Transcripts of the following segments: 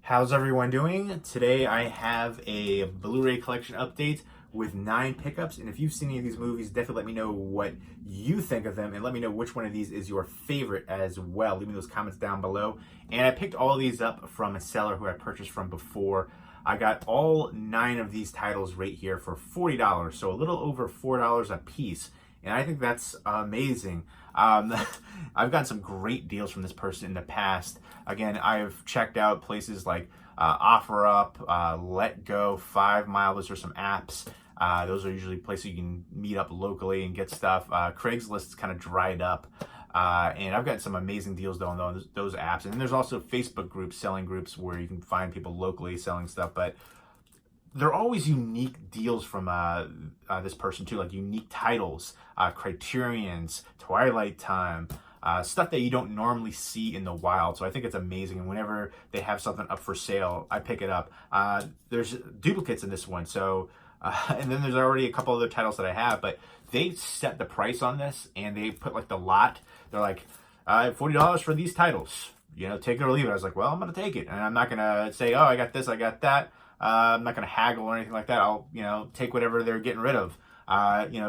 How's everyone doing? Today I have a Blu-ray collection update with 9 pickups, and if you've seen any of these movies, definitely let me know what you think of them, and let me know which one of these is your favorite as well. Leave me those comments down below. And I picked all of these up from a seller who I purchased from before. I got all 9 of these titles right here for $40, so a little over $4 a piece. And I think that's amazing. I've gotten some great deals from this person in the past. Again, I've checked out places like OfferUp, Let Go, 5 Mile. Those are some apps. Those are usually places you can meet up locally and get stuff. Craigslist is kind of dried up. And I've gotten some amazing deals though on those apps. And then there's also Facebook groups, selling groups, where you can find people locally selling stuff. But they're always unique deals from this person too, like unique titles, Criterions, Twilight Time, stuff that you don't normally see in the wild. So I think it's amazing. And whenever they have something up for sale, I pick it up. There's duplicates in this one. So, and then there's already a couple other titles that I have, but they set the price on this and they put like the lot. They're like, $40 for these titles, you know, take it or leave it. I was like, well, I'm going to take it. And I'm not going to say, oh, I got this, I got that. I'm not going to haggle or anything like that. I'll, take whatever they're getting rid of.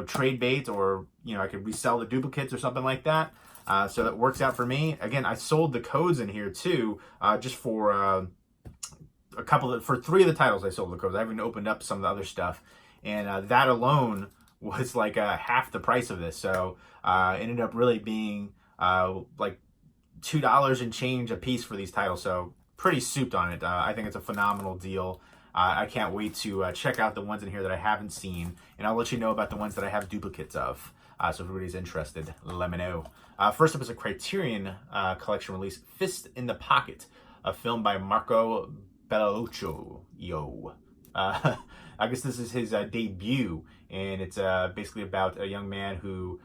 Trade bait, or, I could resell the duplicates or something like that. So that works out for me. Again, I sold the codes in here too, just for for 3 of the titles I sold the codes. I haven't opened up some of the other stuff. And that alone was like half the price of this. So it ended up really being like $2 and change a piece for these titles. So pretty souped on it. I think it's a phenomenal deal. I can't wait to check out the ones in here that I haven't seen, and I'll let you know about the ones that I have duplicates of. So if everybody's interested, let me know. First up is a Criterion Collection release, Fist in the Pocket, a film by Marco Bellocchio. I guess this is his debut, and it's basically about a young man who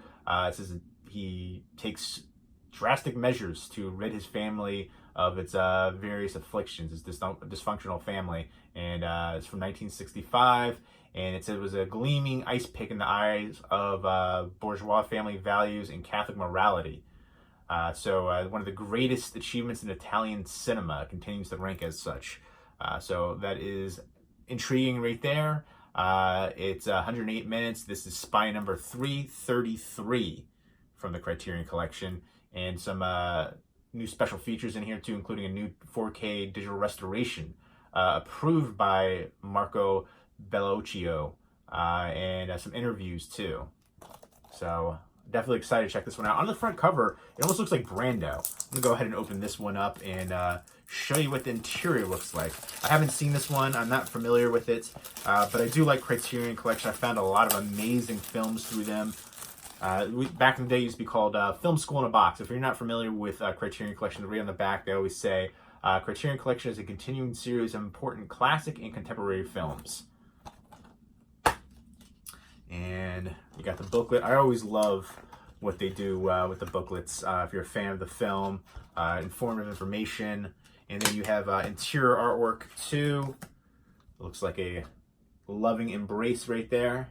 says he takes drastic measures to rid his family of its various afflictions, its dysfunctional family. And it's from 1965, and it said it was a gleaming ice pick in the eyes of bourgeois family values and Catholic morality. So one of the greatest achievements in Italian cinema, continues to rank as such. So that is intriguing right there. It's 108 minutes. This is spy number 333 from the Criterion Collection, and some new special features in here too, including a new 4K digital restoration approved by Marco Bellocchio, and some interviews too. So definitely excited to check this one out. On the front cover, it almost looks like Brando. I'm gonna go ahead and open this one up and show you what the interior looks like. I haven't seen this one. I'm not familiar with it, but I do like Criterion Collection. I found a lot of amazing films through them. Back in the day, it used to be called Film School in a Box. If you're not familiar with Criterion Collection, right on the back, they always say, Criterion Collection is a continuing series of important classic and contemporary films. And you got the booklet. I always love what they do with the booklets. If you're a fan of the film, informative information. And then you have interior artwork too. It looks like a loving embrace right there.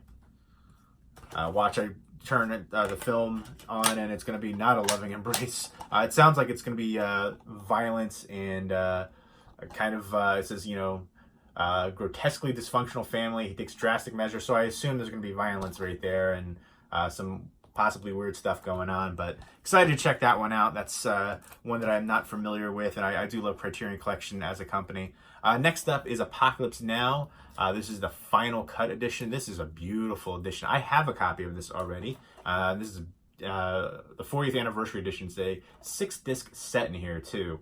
Watch, I turn the film on and it's going to be not a loving embrace. It sounds like it's going to be violence and kind of, it says, grotesquely dysfunctional family. He takes drastic measures. So I assume there's going to be violence right there and some possibly weird stuff going on. But excited to check that one out. That's one that I'm not familiar with, and I do love Criterion Collection as a company. Next up is Apocalypse Now. This is the final cut edition. This is a beautiful edition. I have a copy of this already. This is the 40th anniversary edition. It's a 6-disc set in here too.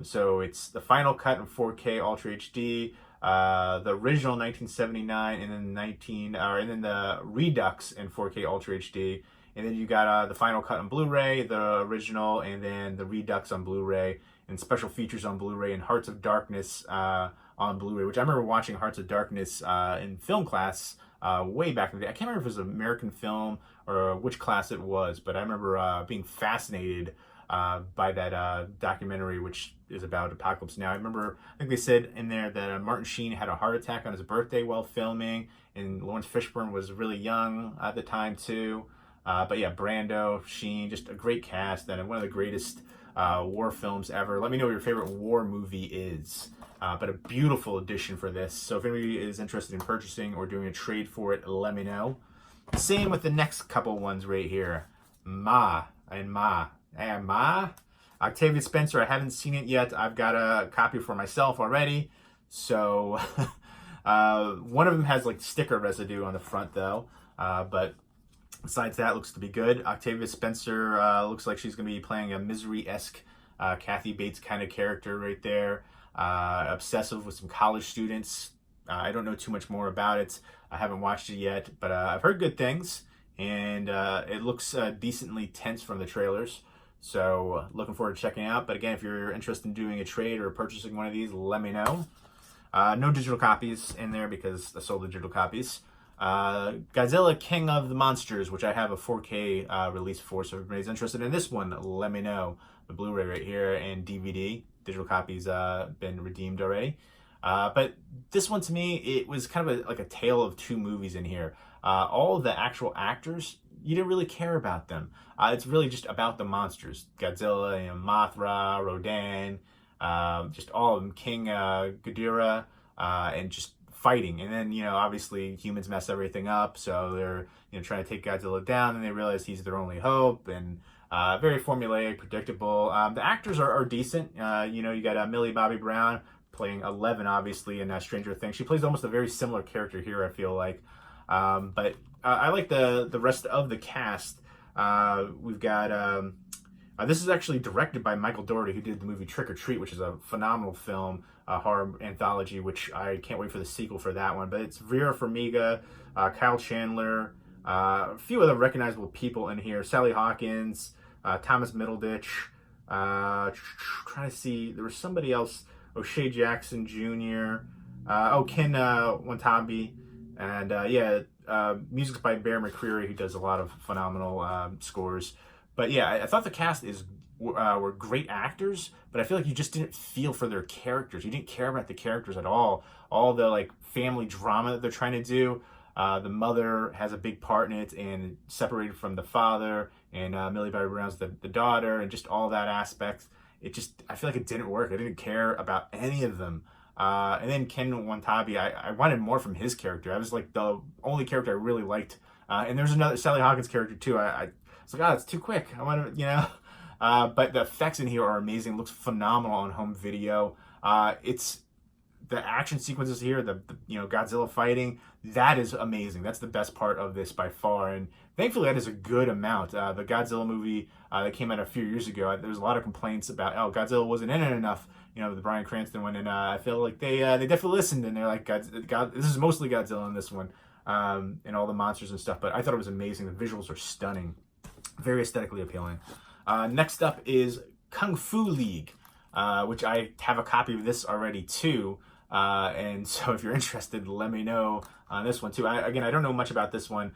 So it's the final cut in 4K Ultra HD, the original 1979, and then the Redux in 4K Ultra HD. And then you got the final cut on Blu-ray, the original, and then the Redux on Blu-ray, and special features on Blu-ray, and Hearts of Darkness on Blu-ray, which I remember watching Hearts of Darkness in film class way back in the day. I can't remember if it was an American film or which class it was, but I remember being fascinated by that documentary, which is about Apocalypse Now. I think they said in there that Martin Sheen had a heart attack on his birthday while filming, and Lawrence Fishburne was really young at the time too. But yeah, Brando, Sheen, just a great cast, and one of the greatest war films ever. Let me know what your favorite war movie is. But a beautiful addition for this. So if anybody is interested in purchasing or doing a trade for it, let me know. Same with the next couple ones right here. Ma. Octavia Spencer, I haven't seen it yet. I've got a copy for myself already. So one of them has like sticker residue on the front though. But besides that, looks to be good. Octavia Spencer looks like she's going to be playing a Misery-esque Kathy Bates kind of character right there. Obsessive with some college students. I don't know too much more about it. I haven't watched it yet, but I've heard good things. And it looks decently tense from the trailers. So looking forward to checking it out. But again, if you're interested in doing a trade or purchasing one of these, let me know. No digital copies in there because I sold digital copies. Godzilla King of the Monsters, which I have a 4K release for. So if everybody's interested in this one, let me know. The Blu-ray right here and DVD. Digital copies been redeemed already. But this one to me, it was kind of like a tale of two movies in here. All of the actual actors, you didn't really care about them. It's really just about the monsters. Godzilla, Mothra, Rodan, just all of them. King Ghidorah, and just fighting. And then, obviously humans mess everything up. So they're, trying to take Godzilla down and they realize he's their only hope. And very formulaic, predictable. The actors are decent. You got Millie Bobby Brown playing 11, obviously, in Stranger Things. She plays almost a very similar character here, I feel like. But I like the rest of the cast. We've got this is actually directed by Michael Dougherty, who did the movie Trick or Treat, which is a phenomenal film, horror anthology, which I can't wait for the sequel for that one. But it's Vera Farmiga, Kyle Chandler, a few other recognizable people in here. Sally Hawkins, Thomas Middleditch. Trying to see, there was somebody else. O'Shea Jackson Jr. Ken Watanabe. And music's by Bear McCreary, who does a lot of phenomenal scores. But yeah, I thought the cast were great actors, but I feel like you just didn't feel for their characters. You didn't care about the characters at all. All the like family drama that they're trying to do. The mother has a big part in it, and separated from the father. And Millie Bobby Brown's the daughter, and just all that aspect. I feel like it didn't work. I didn't care about any of them. And then Ken Watanabe, I wanted more from his character. I was like the only character I really liked. And there's another Sally Hawkins character too. I was like, it's too quick. I want to, but the effects in here are amazing. It looks phenomenal on home video. It's the action sequences here, the Godzilla fighting, that is amazing. That's the best part of this by far. And thankfully that is a good amount. The Godzilla movie that came out a few years ago, there was a lot of complaints about, Godzilla wasn't in it enough. The Bryan Cranston one, and I feel like they definitely listened, and they're like, this is mostly Godzilla in this one, and all the monsters and stuff. But I thought it was amazing. The visuals are stunning, very aesthetically appealing. Next up is Kung Fu League, which I have a copy of this already too. And so if you're interested, let me know on this one too. I don't know much about this one.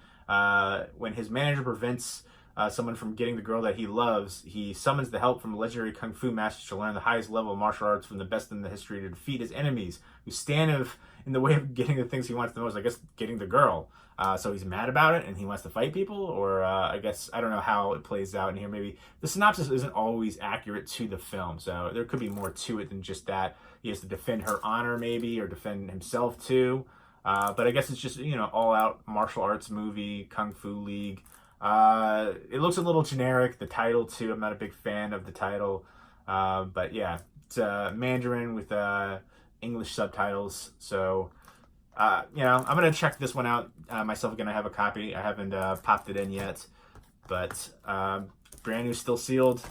When his manager prevents someone from getting the girl that he loves, he summons the help from legendary kung fu masters to learn the highest level of martial arts from the best in the history to defeat his enemies who stand in the way of getting the things he wants the most. I guess getting the girl. So he's mad about it and he wants to fight people, or I don't know how it plays out in here. Maybe the synopsis isn't always accurate to the film, so there could be more to it than just that. He has to defend her honor, maybe, or defend himself too. But I guess it's just all-out martial arts movie, Kung Fu League. It looks a little generic. The title too. I'm not a big fan of the title, but yeah, it's Mandarin with English subtitles. So. I'm going to check this one out myself. Again, I have a copy. I haven't popped it in yet, but brand new, still sealed.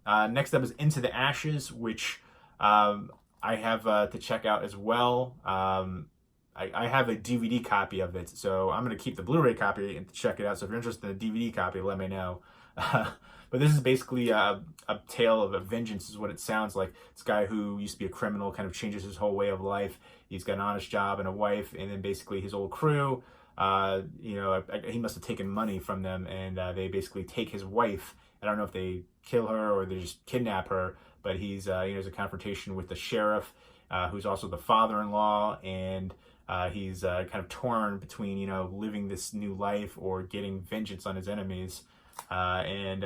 Next up is Into the Ashes, which I have to check out as well. I have a DVD copy of it, so I'm going to keep the Blu-ray copy and check it out. So if you're interested in the DVD copy, let me know. But this is basically a tale of a vengeance is what it sounds like. This guy who used to be a criminal kind of changes his whole way of life. He's got an honest job and a wife, and then basically his old crew, he must have taken money from them, and they basically take his wife. I don't know if they kill her or they just kidnap her, but he's there's a confrontation with the sheriff, who's also the father-in-law, and he's kind of torn between living this new life or getting vengeance on his enemies. And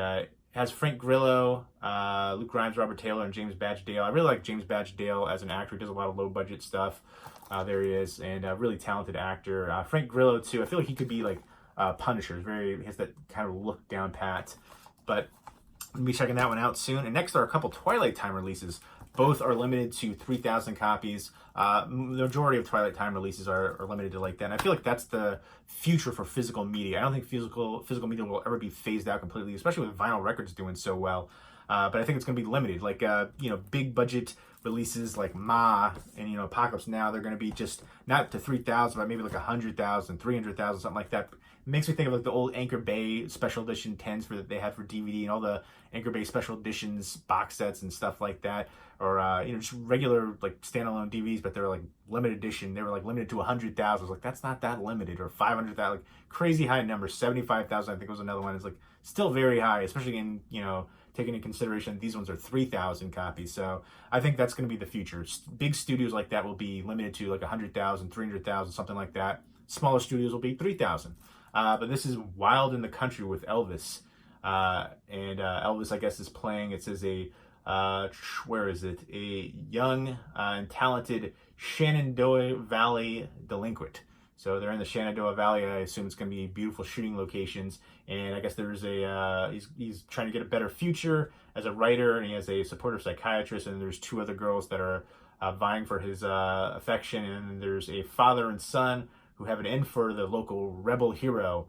has Frank Grillo, Luke Grimes, Robert Taylor, and James Badge Dale. I really like James Badge Dale as an actor. He does a lot of low budget stuff. There he is, and a really talented actor. Frank Grillo too. I feel like he could be like Punisher. He has that kind of look down pat. But I'll be checking that one out soon. And next are a couple Twilight Time releases. Both are limited to 3,000 copies. The majority of Twilight Time releases are limited to like that. And I feel like that's the future for physical media. I don't think physical media will ever be phased out completely, especially with vinyl records doing so well. But I think it's going to be limited. Like, big budget releases like Ma and, Apocalypse Now, they're going to be just not to 3,000, but maybe like 100,000, 300,000, something like that. It makes me think of like the old Anchor Bay special edition 10s that they had for DVD and all the Anchor Bay special editions box sets and stuff like that. Or, just regular like standalone DVDs, but they were like limited edition. They were like limited to 100,000. I was like, that's not that limited. Or 500,000, like crazy high numbers. 75,000, I think was another one. It's like still very high, especially in, taking into consideration these ones are 3,000 copies. So I think that's going to be the future. Big studios like that will be limited to like 100,000, 300,000, something like that. Smaller studios will be 3,000. But this is Wild in the Country with Elvis. And Elvis, I guess, is playing, it says where is it? A young and talented Shenandoah Valley delinquent. So they're in the Shenandoah Valley. I assume it's going to be beautiful shooting locations. And I guess there's he's trying to get a better future as a writer, and he has a supportive psychiatrist, and there's two other girls that are vying for his affection. And then there's a father and son who have it in for the local rebel hero.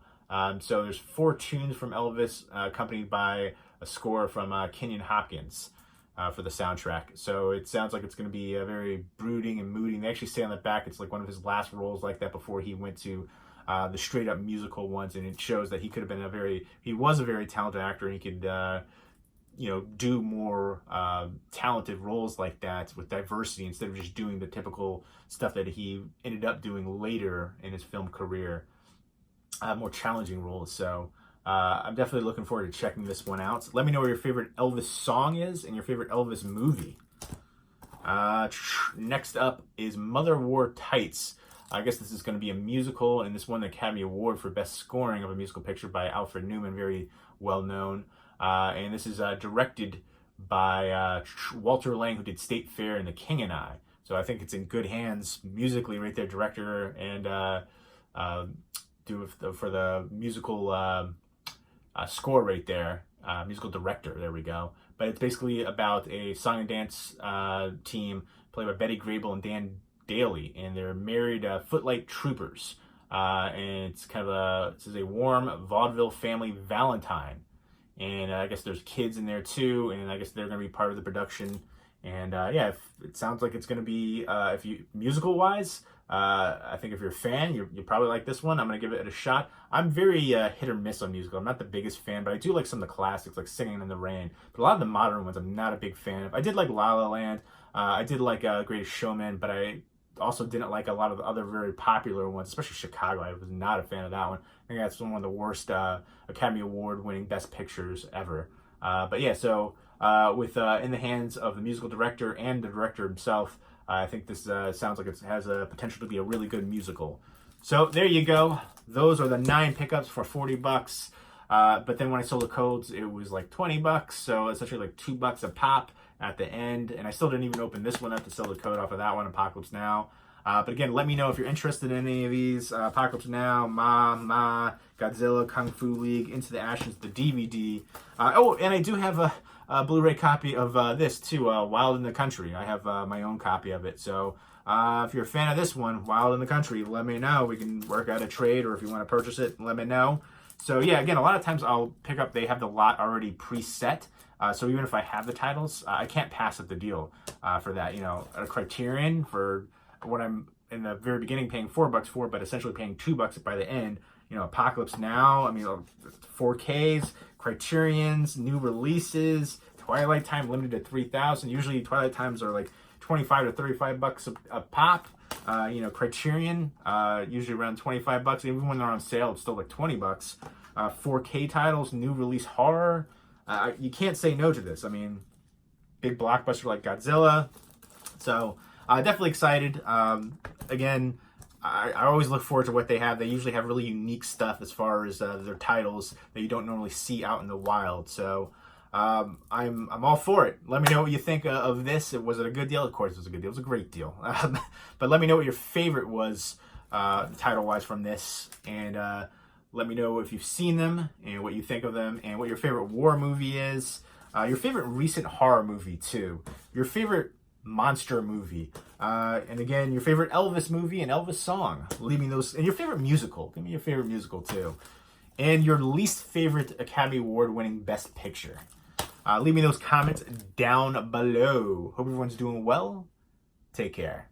So there's 4 tunes from Elvis, accompanied by a score from Kenyon Hopkins for the soundtrack. So it sounds like it's going to be very brooding and moody. And they actually say on the back it's like one of his last roles like that before he went to the straight up musical ones. And it shows that he could have been he was a very talented actor, and he could do more talented roles like that with diversity instead of just doing the typical stuff that he ended up doing later in his film career. More challenging roles. So I'm definitely looking forward to checking this one out. Let me know what your favorite Elvis song is and your favorite Elvis movie. Next up is Mother Wore Tights. I guess this is going to be a musical, and this won the Academy Award for Best Scoring of a Musical Picture by Alfred Newman, very well known. And this is directed by Walter Lang, who did State Fair and The King and I. So I think it's in good hands musically right there, director and for the musical score right there, musical director, there we go. But it's basically about a song and dance team played by Betty Grable and Dan Daly, and they're married Footlight Troopers. And it's kind of this is a warm vaudeville family Valentine. And I guess there's kids in there too, and I guess they're going to be part of the production. And it sounds like it's going to be, musical-wise, I think if you're a fan, you probably like this one. I'm going to give it a shot. I'm very hit or miss on musical. I'm not the biggest fan, but I do like some of the classics, like Singing in the Rain. But a lot of the modern ones, I'm not a big fan of. I did like La La Land. I did like Greatest Showman, but I also didn't like a lot of the other very popular ones, especially Chicago. I was not a fan of that one. I think that's one of the worst Academy Award winning Best Pictures ever. With In the Hands of the musical director and the director himself, I think this sounds like it has a potential to be a really good musical. So there you go. Those are the 9 pickups for $40. But then when I sold the codes, it was like $20. So essentially like $2 a pop at the end. And I still didn't even open this one up to sell the code off of that one, Apocalypse Now. But again, let me know if you're interested in any of these. Apocalypse Now, Ma, Godzilla, Kung Fu League, Into the Ashes, the DVD. And I do have a Blu-ray copy of this too, Wild in the Country. I have my own copy of it. So if you're a fan of this one, Wild in the Country, let me know. We can work out a trade, or if you want to purchase it, let me know. So yeah, again, a lot of times I'll pick up, they have the lot already preset. So even if I have the titles, I can't pass up the deal for that. At a Criterion, for what I'm in the very beginning paying $4 for, but essentially paying $2 by the end. Apocalypse Now, 4Ks, Criterions, new releases, Twilight Time limited to 3,000. Usually Twilight Times are like $25 to $35 a pop. Criterion, usually around $25. Even when they're on sale, it's still like $20. 4K titles, new release horror. You can't say no to this. Big blockbuster like Godzilla. So definitely excited. Again, I always look forward to what they have. They usually have really unique stuff as far as their titles that you don't normally see out in the wild. So I'm all for it. Let me know what you think of this. Was it a good deal? Of course, it was a good deal. It was a great deal. But let me know what your favorite was, title-wise, from this, and let me know if you've seen them and what you think of them, and what your favorite war movie is. Your favorite recent horror movie too. Your favorite monster movie, and again, your favorite Elvis movie and Elvis song. Leave me those, and your favorite musical. Give me your favorite musical too, and your least favorite Academy Award winning Best Picture. Leave me those comments down below. Hope everyone's doing well. Take care.